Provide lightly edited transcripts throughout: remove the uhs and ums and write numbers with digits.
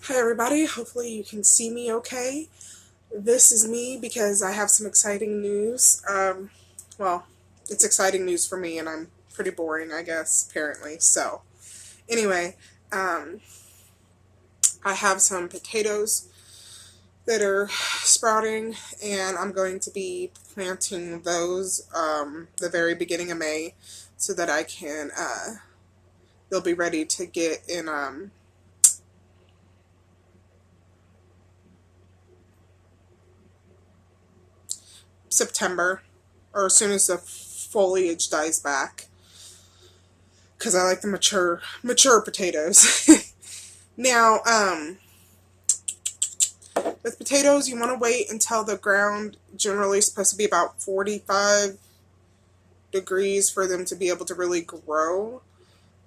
Hi everybody, hopefully you can see me okay. This is me because I have some exciting news. Well, it's exciting news for me and I'm pretty boring, I guess, apparently. So, anyway, um, I have some potatoes that are sprouting and I'm going to be planting those the very beginning of May so that I can, they'll be ready to get in September or as soon as the foliage dies back because I like the mature potatoes. Now, with potatoes, you want to wait until the ground generally is supposed to be about 45 degrees for them to be able to really grow.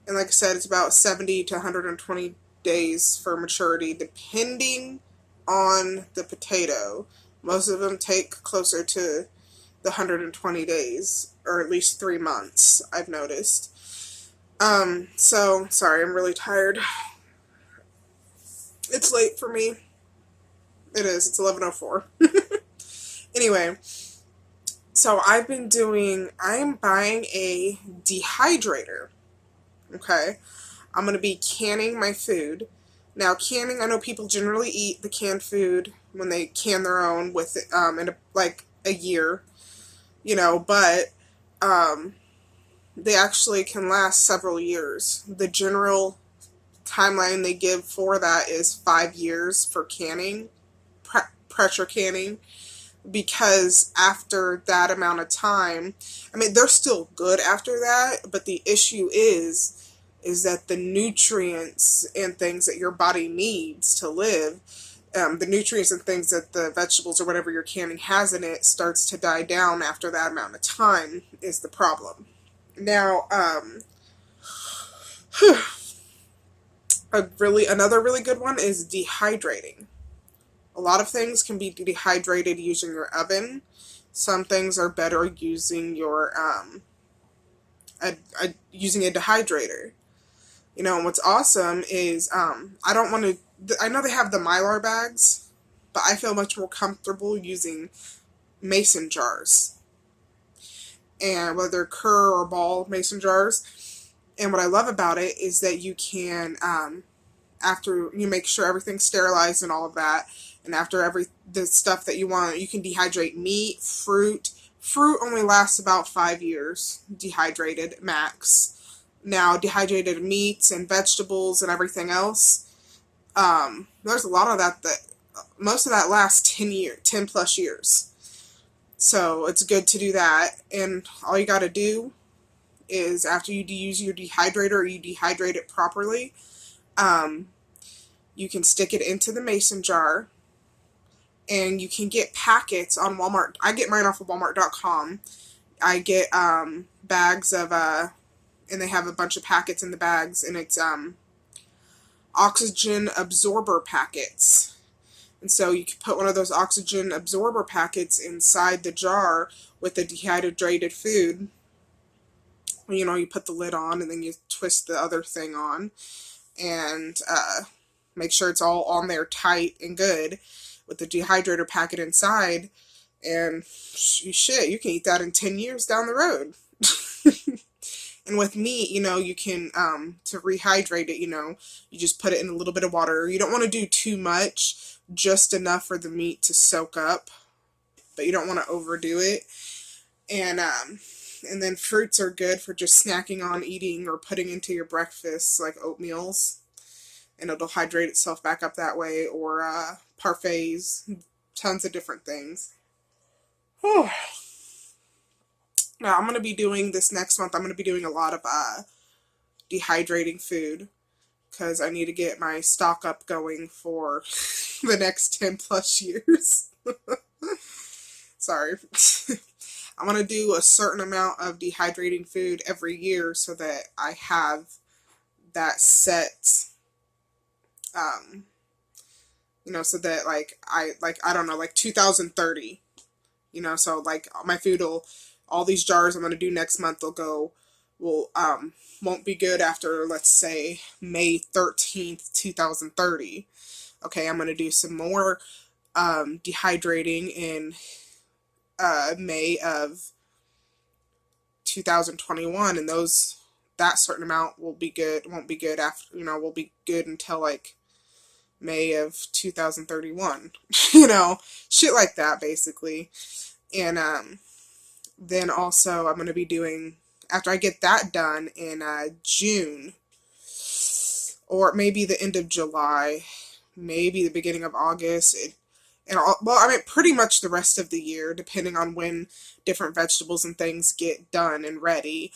And like I said, it's about 70 to 120 days for maturity, depending on the potato. Most of them take closer to the 120 days, or at least 3 months, I've noticed. So sorry, I'm really tired. It's late for me. It is. It's 11:04. Anyway, so I'm buying a dehydrator. Okay. I'm going to be canning my food. Now, canning, I know people generally eat the canned food when they can their own with like a year, but um, they actually can last several years. The general timeline they give for that is 5 years for canning, pressure canning, because after that amount of time, I mean, they're still good after that, but the issue is that the nutrients and things that your body needs to live, the nutrients and things that the vegetables or whatever you're canning has in it starts to die down after that amount of time is the problem. Now, another really good one is dehydrating. A lot of things can be dehydrated using your oven. Some things are better using using a dehydrator. And what's awesome is I don't want to. I know they have the Mylar bags, but I feel much more comfortable using mason jars, and whether cur or ball mason jars. And what I love about it is that you can, after you make sure everything's sterilized and all of that, and after the stuff that you want, you can dehydrate meat, fruit. Fruit only lasts about 5 years, dehydrated max. Now, dehydrated meats and vegetables and everything else, there's a lot of that most of that lasts 10 plus years. So it's good to do that. And all you got to do is after you use your dehydrator or you dehydrate it properly, um, you can stick it into the mason jar and you can get packets on Walmart. I get mine off of Walmart.com. I get bags of, and they have a bunch of packets in the bags, and it's oxygen absorber packets. And so you can put one of those oxygen absorber packets inside the jar with the dehydrated food. You put the lid on and then you twist the other thing on and make sure it's all on there tight and good with the dehydrator packet inside. And shit, you can eat that in 10 years down the road. And with meat, you can, to rehydrate it, you just put it in a little bit of water. You don't want to do too much, just enough for the meat to soak up, but you don't want to overdo it. And then fruits are good for just snacking on, eating, or putting into your breakfast, like oatmeals. And it'll hydrate itself back up that way, or parfaits, tons of different things. Now, I'm going to be doing this next month. I'm going to be doing a lot of dehydrating food because I need to get my stock up going for the next 10 plus years. Sorry. I'm going to do a certain amount of dehydrating food every year so that I have that set, um, so that I don't know, like 2030, so like my food all these jars I'm going to do next month won't be good after, let's say, May 13th, 2030. Okay, I'm going to do some more dehydrating in May of 2021, and that certain amount will be good, won't be good after, will be good until like May of 2031, shit like that basically. And then also I'm going to be doing, after I get that done in June, or maybe the end of July, maybe the beginning of August, pretty much the rest of the year, depending on when different vegetables and things get done and ready.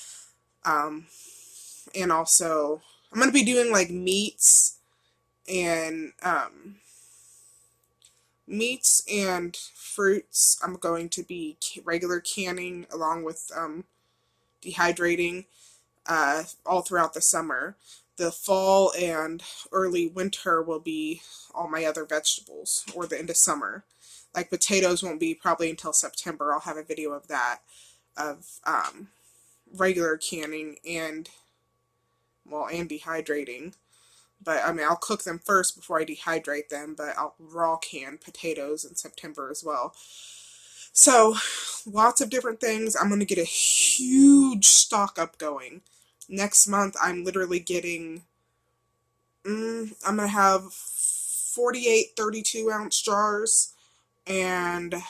And also, I'm going to be doing like meats and fruits. I'm going to be regular canning along with dehydrating all throughout the summer. The fall and early winter will be all my other vegetables, or the end of summer. Like potatoes won't be probably until September. I'll have a video of that, of regular canning and dehydrating. But I mean, I'll cook them first before I dehydrate them, but I'll raw can potatoes in September as well. So, lots of different things. I'm going to get a huge stock up going. Next month, I'm literally getting, I'm going to have 48 32-ounce jars, and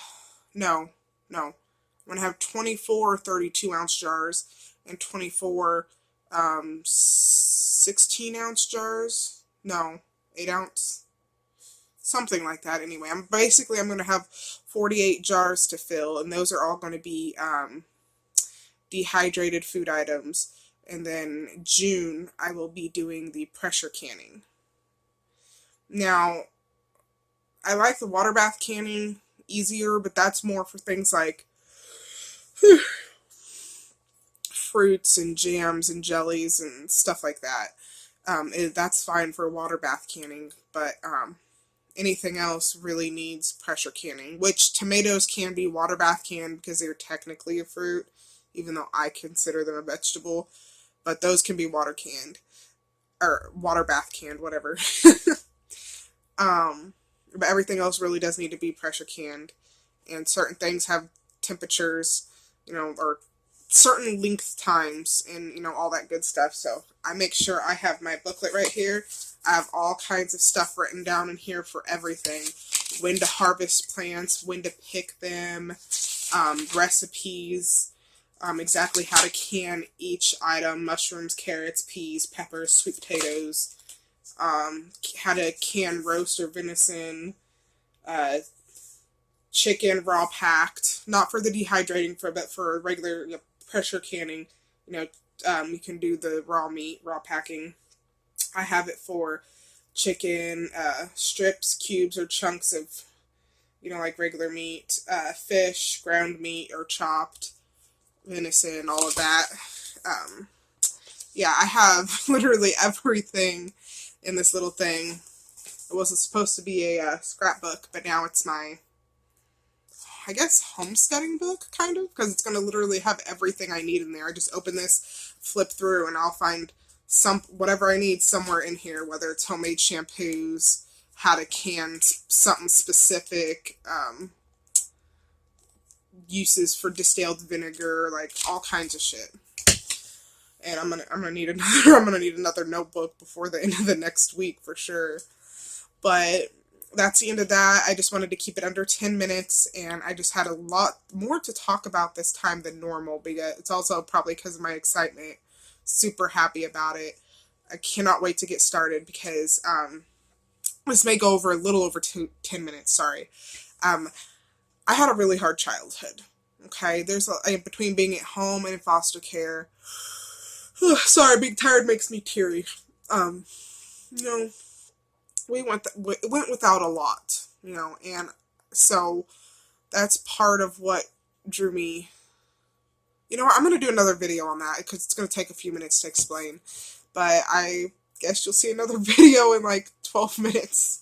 no, I'm going to have 24 32-ounce jars, and 24 16-ounce jars. No, 8-ounce. Something like that anyway. I'm going to have 48 jars to fill, and those are all going to be dehydrated food items. And then June, I will be doing the pressure canning. Now, I like the water bath canning easier, but that's more for things like fruits and jams and jellies and stuff like that. That's fine for water bath canning, but anything else really needs pressure canning, which tomatoes can be water bath canned because they're technically a fruit, even though I consider them a vegetable, but those can be water canned, or water bath canned, whatever. But everything else really does need to be pressure canned, and certain things have temperatures, or certain length times, and all that good stuff. So I make sure I have my booklet right here. I have all kinds of stuff written down in here for everything. When to harvest plants, when to pick them, recipes, exactly how to can each item: mushrooms, carrots, peas, peppers, sweet potatoes, how to can roast or venison, chicken raw packed, not for the dehydrating, but for regular pressure canning. You can do the raw meat, raw packing. I have it for chicken, strips, cubes, or chunks of, like regular meat, fish, ground meat or chopped, venison, all of that. Yeah, I have literally everything in this little thing. It wasn't supposed to be a scrapbook, but now it's my, I guess, homesteading book, kind of, because it's going to literally have everything I need in there. I just open this, flip through, and I'll find whatever I need somewhere in here, whether it's homemade shampoos, how to can something specific, uses for distilled vinegar, like all kinds of shit. And I'm gonna need another notebook before the end of the next week for sure. But that's the end of that. I just wanted to keep it under 10 minutes, and I just had a lot more to talk about this time than normal, because it's also probably because of my excitement. Super happy about it. I cannot wait to get started, because this may go over a little over 10 minutes, sorry. I had a really hard childhood, okay? There's between being at home and in foster care. Sorry, being tired makes me teary. We went without a lot, and so that's part of what drew me. I'm going to do another video on that, because it's going to take a few minutes to explain, but I guess you'll see another video in like 12 minutes.